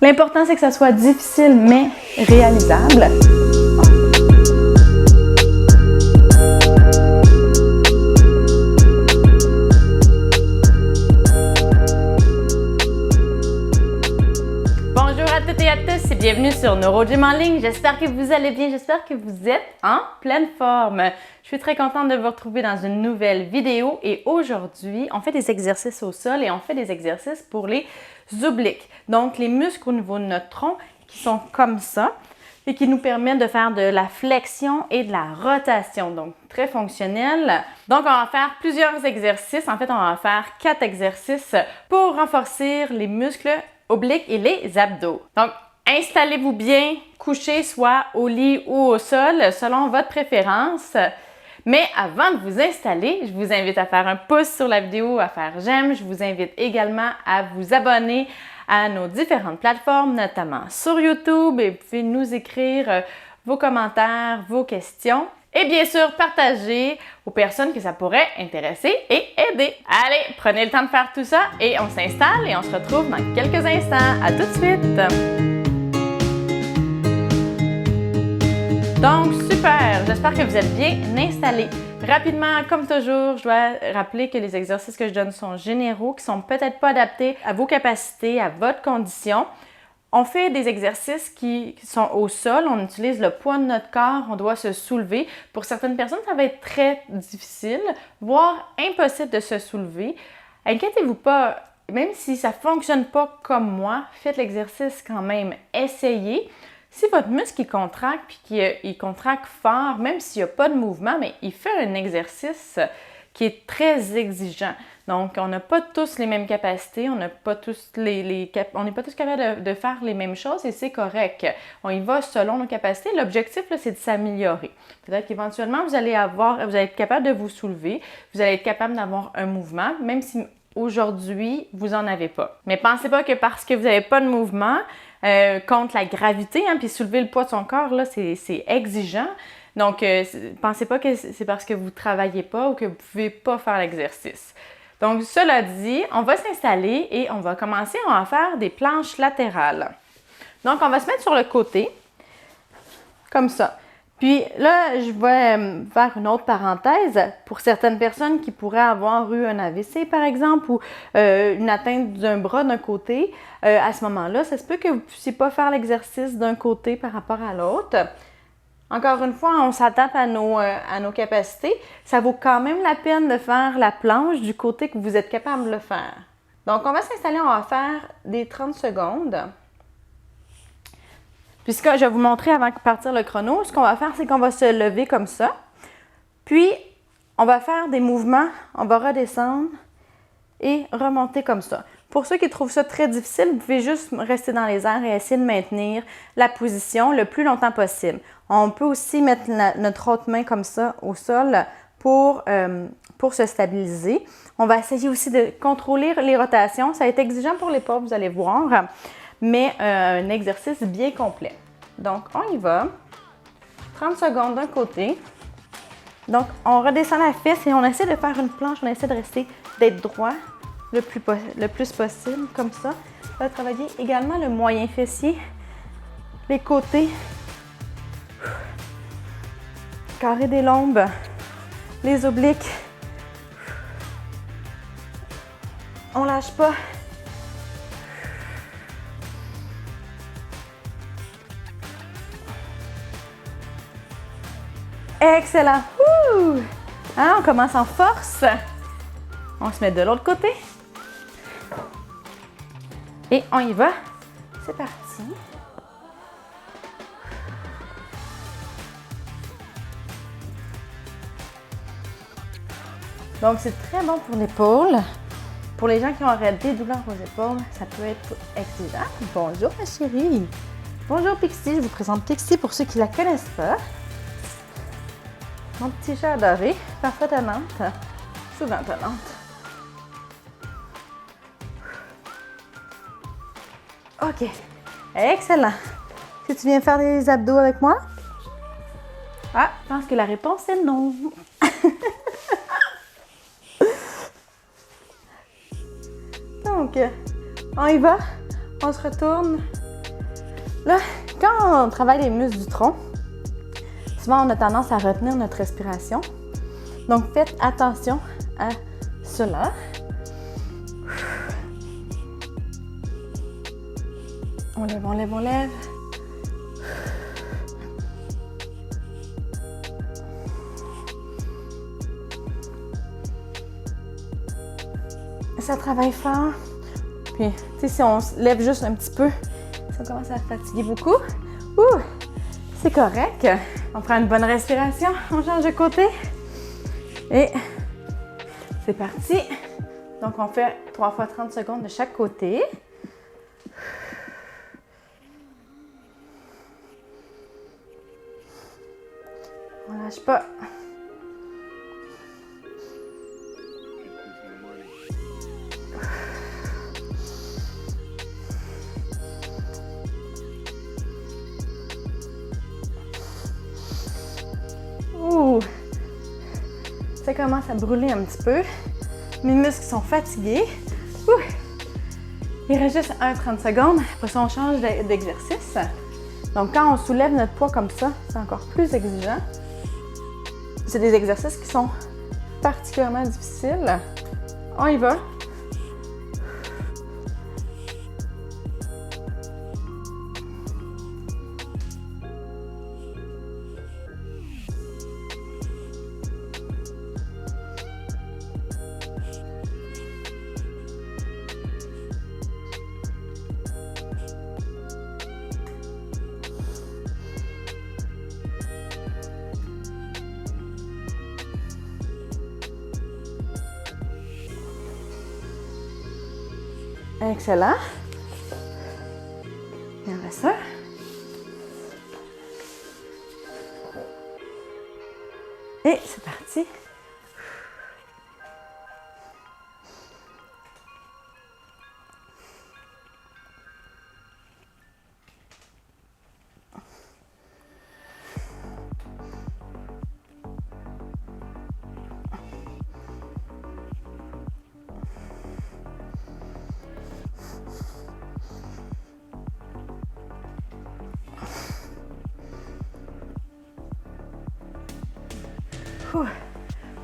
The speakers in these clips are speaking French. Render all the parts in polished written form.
L'important, c'est que ça soit difficile, mais réalisable. Bonjour à toutes et à tous et bienvenue sur NeuroGym en ligne. J'espère que vous allez bien, j'espère que vous êtes en pleine forme. Je suis très contente de vous retrouver dans une nouvelle vidéo et aujourd'hui, on fait des exercices au sol et on fait des exercices pour les obliques. Donc, les muscles au niveau de notre tronc qui sont comme ça et qui nous permettent de faire de la flexion et de la rotation. Donc, très fonctionnel. Donc, on va faire plusieurs exercices. En fait, on va faire 4 exercices pour renforcer les muscles obliques et les abdos. Donc, installez-vous bien, couché soit au lit ou au sol, selon votre préférence. Mais avant de vous installer, je vous invite à faire un pouce sur la vidéo, à faire j'aime. Je vous invite également à vous abonner à nos différentes plateformes, notamment sur YouTube. Et vous pouvez nous écrire vos commentaires, vos questions. Et bien sûr, partager aux personnes que ça pourrait intéresser et aider. Allez, prenez le temps de faire tout ça et on s'installe et on se retrouve dans quelques instants. À tout de suite! Donc, super! J'espère que vous êtes bien installés. Rapidement, comme toujours, je dois rappeler que les exercices que je donne sont généraux, qui ne sont peut-être pas adaptés à vos capacités, à votre condition. On fait des exercices qui sont au sol, on utilise le poids de notre corps, on doit se soulever. Pour certaines personnes, ça va être très difficile, voire impossible de se soulever. Inquiétez-vous pas, même si ça ne fonctionne pas comme moi, faites l'exercice quand même, essayez. Si votre muscle il contracte puis qu'il contracte fort, même s'il n'y a pas de mouvement, mais il fait un exercice qui est très exigeant. Donc, on n'a pas tous les mêmes capacités, on n'est pas tous capables de faire les mêmes choses et c'est correct. On y va selon nos capacités. L'objectif, c'est de s'améliorer. Peut-être qu'éventuellement, vous allez être capable de vous soulever, vous allez être capable d'avoir un mouvement, même si aujourd'hui, vous n'en avez pas. Mais pensez pas que parce que vous n'avez pas de mouvement, contre la gravité, puis soulever le poids de son corps, là, c'est exigeant. Donc, pensez pas que c'est parce que vous ne travaillez pas ou que vous ne pouvez pas faire l'exercice. Donc, cela dit, on va s'installer et on va commencer, on va faire des planches latérales. Donc, on va se mettre sur le côté, comme ça. Puis là, je vais faire une autre parenthèse. Pour certaines personnes qui pourraient avoir eu un AVC, par exemple, ou une atteinte d'un bras d'un côté, à ce moment-là, ça se peut que vous ne puissiez pas faire l'exercice d'un côté par rapport à l'autre. Encore une fois, on s'adapte à nos capacités. Ça vaut quand même la peine de faire la planche du côté que vous êtes capable de le faire. Donc, on va s'installer, on va faire des 30 secondes. Puisque je vais vous montrer avant de partir le chrono, ce qu'on va faire, c'est qu'on va se lever comme ça. Puis, on va faire des mouvements, on va redescendre et remonter comme ça. Pour ceux qui trouvent ça très difficile, vous pouvez juste rester dans les airs et essayer de maintenir la position le plus longtemps possible. On peut aussi mettre notre autre main comme ça au sol pour se stabiliser. On va essayer aussi de contrôler les rotations. Ça va être exigeant pour l'épaule, vous allez voir, mais un exercice bien complet. Donc, on y va. 30 secondes d'un côté. Donc, on redescend la fesse et on essaie de faire une planche. On essaie d'être droit le plus possible, comme ça. On va travailler également le moyen fessier, les côtés, carré des lombes, les obliques. On lâche pas. Excellent! Ouh! Hein, on commence en force. On se met de l'autre côté. Et on y va. C'est parti. Donc, c'est très bon pour l'épaule. Pour les gens qui ont des douleurs aux épaules, ça peut être exigeant. Bonjour ma chérie. Bonjour Pixie. Je vous présente Pixie pour ceux qui ne la connaissent pas. Mon petit chat adoré, parfois tannante, souvent tannante. OK, excellent. Est-ce que tu viens faire des abdos avec moi? Ah, je pense que la réponse est non. Donc, on y va. On se retourne Là, quand on travaille les muscles du tronc, souvent on a tendance à retenir notre respiration. Donc faites attention à cela. On lève, on lève, on lève. Ça travaille fort. Puis, tu sais, si on se lève juste un petit peu, ça commence à fatiguer beaucoup. C'est correct. On prend une bonne respiration. On change de côté. Et c'est parti. Donc, on fait 3 fois 30 secondes de chaque côté. On lâche pas. Ça commence à brûler un petit peu. Mes muscles sont fatigués. Il reste juste 30 secondes. Après ça, on change d'exercice. Donc, quand on soulève notre poids comme ça, c'est encore plus exigeant. C'est des exercices qui sont particulièrement difficiles. On y va. Excellent. Et on va ça. Et c'est parti.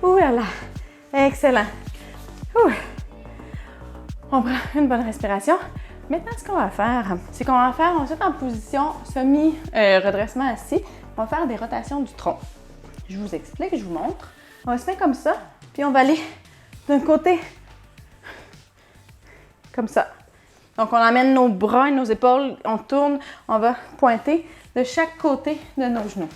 Ouh là là, excellent. On prend une bonne respiration. Maintenant, ce qu'on va faire, c'est qu'on va faire ensuite en position semi-redressement assis. On va faire des rotations du tronc. Je vous explique, je vous montre. On va se mettre comme ça, puis on va aller d'un côté comme ça. Donc, on emmène nos bras et nos épaules, on tourne, on va pointer de chaque côté de nos genoux.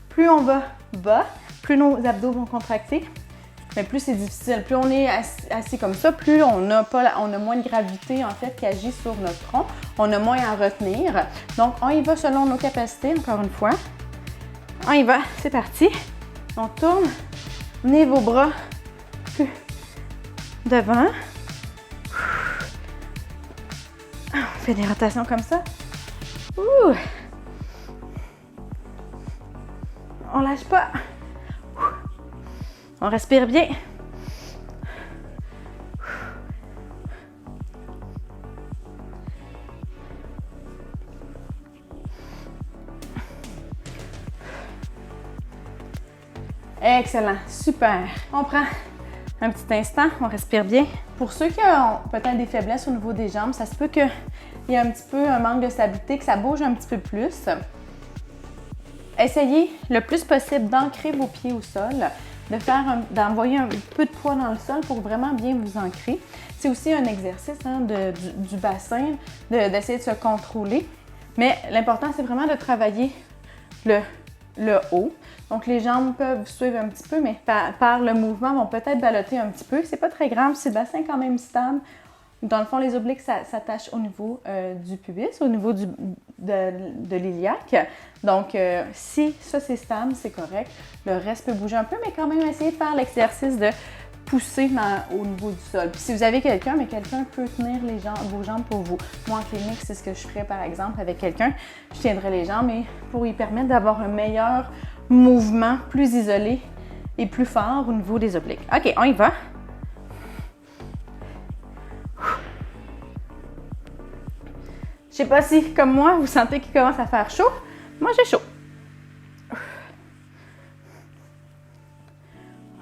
Plus on va bas, plus nos abdos vont contracter, mais plus c'est difficile. Plus on est assis comme ça, plus on a moins de gravité en fait qui agit sur notre tronc. On a moins à retenir. Donc, on y va selon nos capacités, encore une fois. On y va, c'est parti. On tourne, menez vos bras plus devant. On fait des rotations comme ça. On lâche pas. On respire bien. Excellent, super. On prend un petit instant, on respire bien. Pour ceux qui ont peut-être des faiblesses au niveau des jambes, ça se peut qu'il y ait un petit peu un manque de stabilité, que ça bouge un petit peu plus. Essayez le plus possible d'ancrer vos pieds au sol, d'envoyer un peu de poids dans le sol pour vraiment bien vous ancrer. C'est aussi un exercice du bassin, d'essayer de se contrôler. Mais l'important, c'est vraiment de travailler le haut. Donc, les jambes peuvent suivre un petit peu, mais par le mouvement, vont peut-être ballotter un petit peu. C'est pas très grave, si le bassin est quand même stable. Dans le fond, les obliques s'attachent au niveau du pubis, au niveau de l'iliaque. Donc, si ça c'est stable, c'est correct. Le reste peut bouger un peu, mais quand même essayer de faire l'exercice de pousser au niveau du sol. Puis si vous avez quelqu'un, mais quelqu'un peut tenir vos jambes pour vous. Moi, en clinique, c'est ce que je ferais par exemple avec quelqu'un. Je tiendrais les jambes, mais pour lui permettre d'avoir un meilleur mouvement, plus isolé et plus fort au niveau des obliques. OK, on y va. Je sais pas si, comme moi, vous sentez qu'il commence à faire chaud. Moi, j'ai chaud.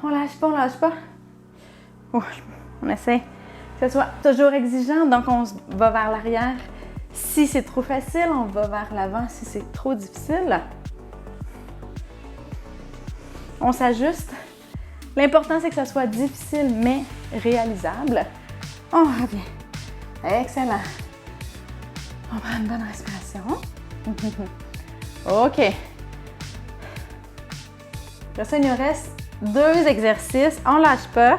On lâche pas, on lâche pas. On essaie que ce soit toujours exigeant, donc on va vers l'arrière. Si c'est trop facile, on va vers l'avant. Si c'est trop difficile, on s'ajuste. L'important, c'est que ça soit difficile, mais réalisable. On revient. Excellent. On prend une bonne respiration. OK. Après ça, il nous reste 2 exercices. On ne lâche pas.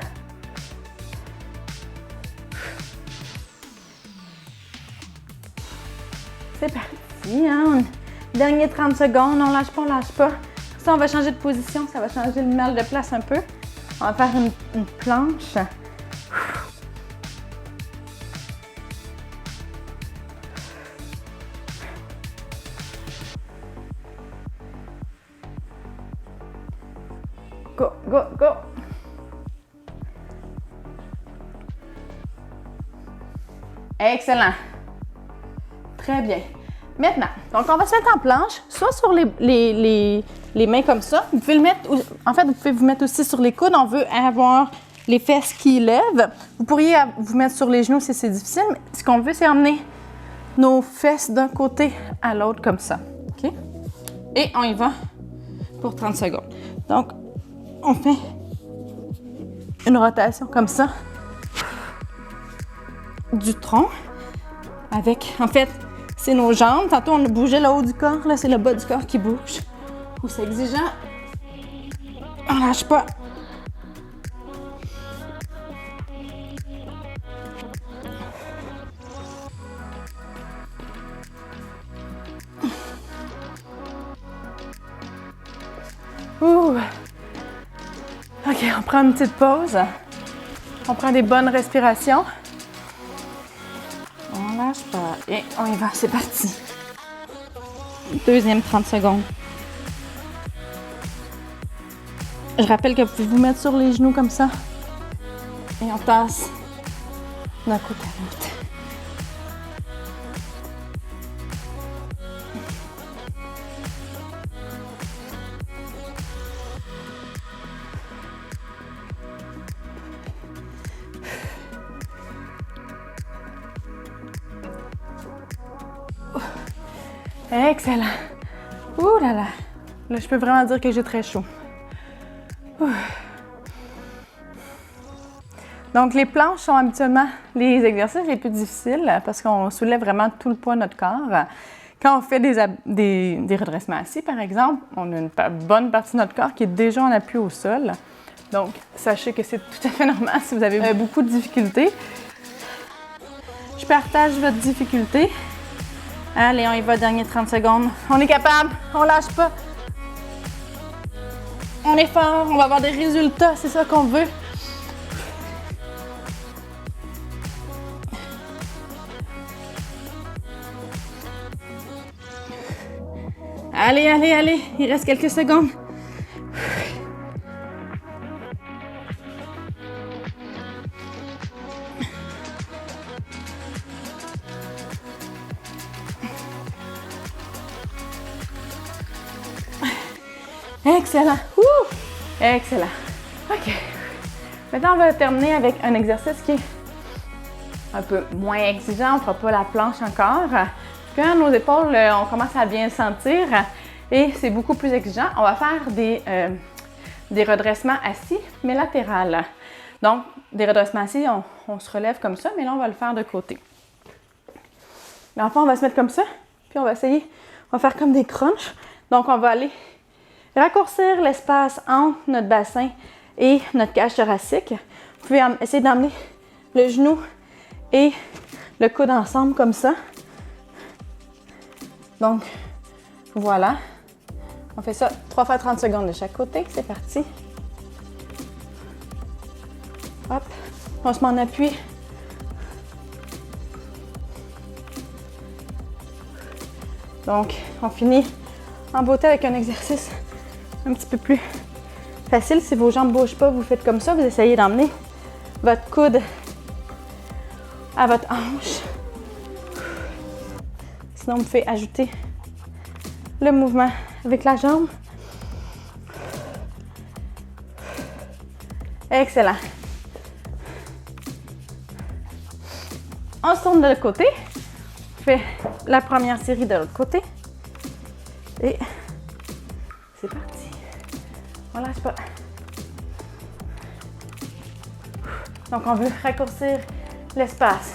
C'est parti. Hein? Dernier 30 secondes. On ne lâche pas, on ne lâche pas. Ça, on va changer de position. Ça va changer le mal de place un peu. On va faire une planche. Go, go, go! Excellent! Très bien. Maintenant, donc on va se mettre en planche, soit sur les mains comme ça. Vous pouvez le mettre, en fait, vous pouvez vous mettre aussi sur les coudes. On veut avoir les fesses qui lèvent. Vous pourriez vous mettre sur les genoux si c'est difficile, mais ce qu'on veut, c'est emmener nos fesses d'un côté à l'autre comme ça. OK? Et on y va pour 30 secondes. Donc, on fait une rotation comme ça du tronc avec, en fait, c'est nos jambes. Tantôt, on bougeait le haut du corps. Là, c'est le bas du corps qui bouge. Ou c'est exigeant. On lâche pas. Ouh. OK, on prend une petite pause. On prend des bonnes respirations. On lâche pas. Et on y va, c'est parti. Deuxième 30 secondes. Je rappelle que vous pouvez vous mettre sur les genoux comme ça. Et on passe d'un côté à l'autre. Excellent. Ouh là là. Là, je peux vraiment dire que j'ai très chaud. Ouh. Donc, les planches sont habituellement les exercices les plus difficiles parce qu'on soulève vraiment tout le poids de notre corps. Quand on fait des redressements assis, par exemple, on a une bonne partie de notre corps qui est déjà en appui au sol. Donc, sachez que c'est tout à fait normal si vous avez beaucoup de difficultés. Je partage votre difficulté. Allez, on y va, dernier 30 secondes. On est capable, on lâche pas. On est fort, on va avoir des résultats, c'est ça qu'on veut. Allez, allez, allez, il reste quelques secondes. Excellent. Excellent. OK. Maintenant, on va terminer avec un exercice qui est un peu moins exigeant. On ne fera pas la planche encore. Quand nos épaules, on commence à bien sentir et c'est beaucoup plus exigeant, on va faire des redressements assis, mais latérales. Donc, des redressements assis, on se relève comme ça, mais là, on va le faire de côté. L'enfant, on va se mettre comme ça, puis on va essayer, on va faire comme des crunchs. Donc, on va aller raccourcir l'espace entre notre bassin et notre cage thoracique. Vous pouvez essayer d'emmener le genou et le coude ensemble comme ça. Donc, voilà. On fait ça 3 fois 30 secondes de chaque côté. C'est parti. Hop. On se met en appui. Donc, on finit en beauté avec un exercice un petit peu plus facile. Si vos jambes ne bougent pas, vous faites comme ça. Vous essayez d'emmener votre coude à votre hanche. Sinon, vous pouvez ajouter le mouvement avec la jambe. Excellent. On se tourne de l'autre côté. On fait la première série de l'autre côté. Et c'est parti. On lâche pas. Donc, on veut raccourcir l'espace.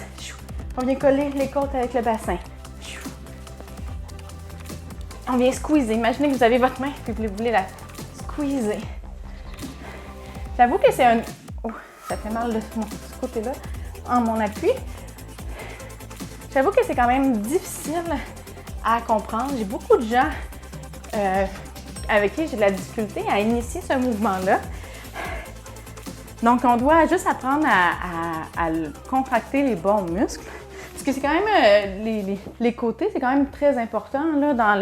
On vient coller les côtes avec le bassin. On vient squeezer. Imaginez que vous avez votre main et que vous voulez la squeezer. J'avoue que c'est un... Oh, ça fait mal de ce côté-là, en mon appui. J'avoue que c'est quand même difficile à comprendre. J'ai beaucoup de gens avec qui j'ai de la difficulté à initier ce mouvement-là. Donc, on doit juste apprendre à contracter les bons muscles. Parce que c'est quand même, les côtés, c'est quand même très important là, dans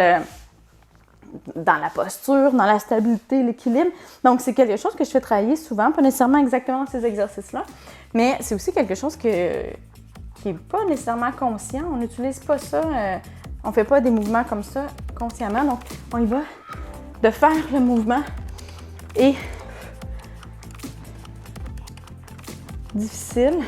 la posture, dans la stabilité, l'équilibre. Donc, c'est quelque chose que je fais travailler souvent, pas nécessairement exactement ces exercices-là, mais c'est aussi quelque chose qui n'est pas nécessairement conscient. On n'utilise pas ça, on ne fait pas des mouvements comme ça consciemment. Donc, on y va de faire le mouvement et difficile.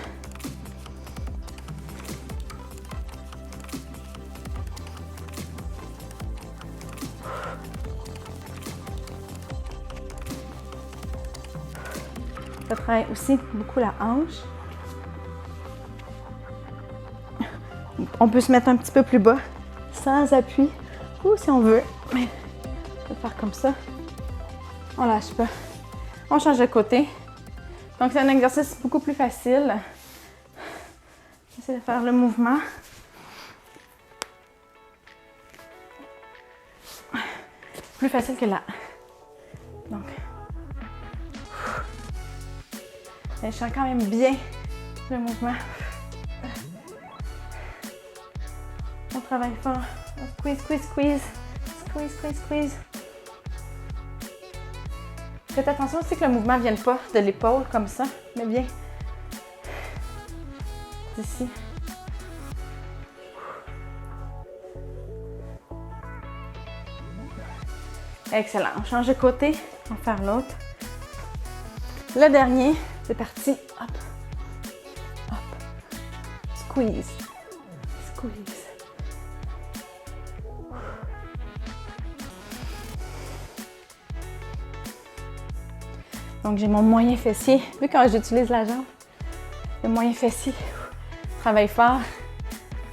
Ça travaille aussi beaucoup la hanche. On peut se mettre un petit peu plus bas, sans appui, ou si on veut, mais on peut faire comme ça. On lâche pas. On change de côté. Donc, c'est un exercice beaucoup plus facile. J'essaie de faire le mouvement. Plus facile que là. Donc, je sens quand même bien le mouvement. On travaille fort. On squeeze, squeeze, squeeze. Squeeze, squeeze, squeeze. Faites attention aussi que le mouvement ne vienne pas de l'épaule comme ça, mais bien d'ici. Excellent. On change de côté. On va faire l'autre. Le dernier, c'est parti. Hop. Hop. Squeeze. Squeeze. Donc, j'ai mon moyen fessier. Vu quand j'utilise la jambe, le moyen fessier travaille fort.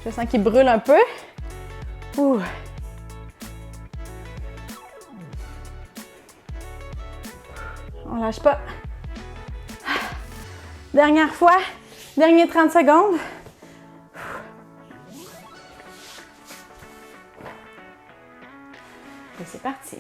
Je sens qu'il brûle un peu. Ouh. On lâche pas. Dernière fois. Dernier 30 secondes. Et c'est parti.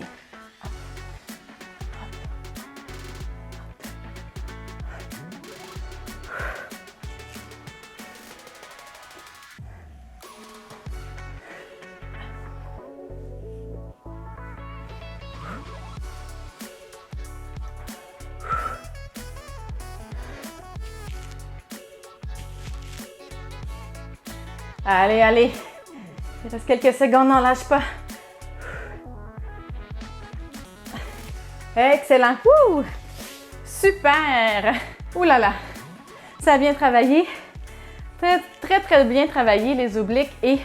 Allez, allez. Il reste quelques secondes, on lâche pas. Excellent. Ouh! Super! Ouh là là! Ça a bien travaillé. Très, très, très bien travaillé les obliques et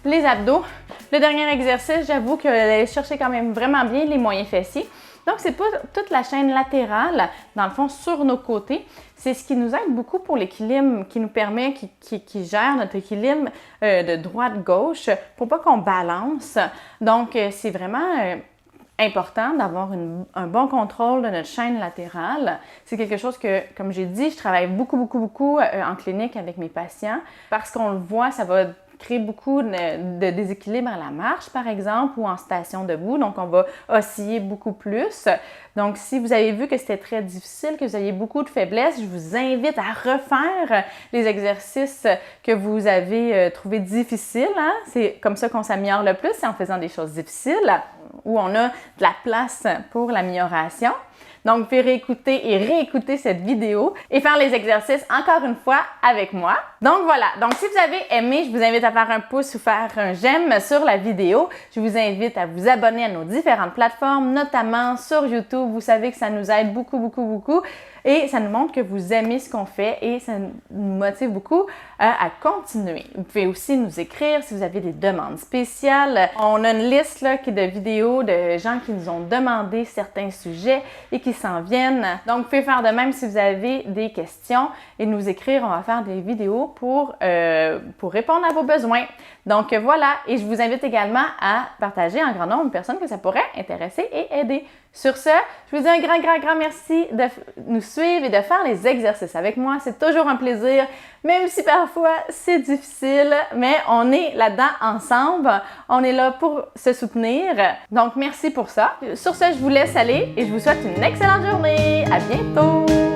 les abdos. Le dernier exercice, j'avoue que j'allais chercher quand même vraiment bien les moyens fessiers. Donc, c'est pas toute la chaîne latérale, dans le fond, sur nos côtés. C'est ce qui nous aide beaucoup pour l'équilibre, qui nous permet, qui gère notre équilibre de droite-gauche pour pas qu'on balance. Donc, c'est vraiment important d'avoir un bon contrôle de notre chaîne latérale. C'est quelque chose que, comme j'ai dit, je travaille beaucoup en clinique avec mes patients parce qu'on le voit, ça va créer beaucoup de déséquilibre à la marche, par exemple, ou en station debout. Donc, on va osciller beaucoup plus. Donc, si vous avez vu que c'était très difficile, que vous aviez beaucoup de faiblesses, je vous invite à refaire les exercices que vous avez trouvés difficiles. Hein? C'est comme ça qu'on s'améliore le plus, c'est en faisant des choses difficiles où on a de la place pour l'amélioration. Donc, vous pouvez réécouter et réécouter cette vidéo et faire les exercices encore une fois avec moi. Donc, voilà. Donc, si vous avez aimé, je vous invite à faire un pouce ou faire un j'aime sur la vidéo. Je vous invite à vous abonner à nos différentes plateformes, notamment sur YouTube. Vous savez que ça nous aide beaucoup, beaucoup, beaucoup. Et ça nous montre que vous aimez ce qu'on fait et ça nous motive beaucoup à continuer. Vous pouvez aussi nous écrire si vous avez des demandes spéciales. On a une liste là, de vidéos de gens qui nous ont demandé certains sujets et qui s'en viennent. Donc, vous pouvez faire de même si vous avez des questions et nous écrire. On va faire des vidéos pour répondre à vos besoins. Donc, voilà. Et je vous invite également à partager en grand nombre de personnes que ça pourrait intéresser et aider. Sur ce, je vous dis un grand, grand, grand merci de nous suivre et de faire les exercices avec moi. C'est toujours un plaisir, même si parfois c'est difficile, mais on est là-dedans ensemble. On est là pour se soutenir. Donc, merci pour ça. Sur ce, je vous laisse aller et je vous souhaite une excellente journée. À bientôt!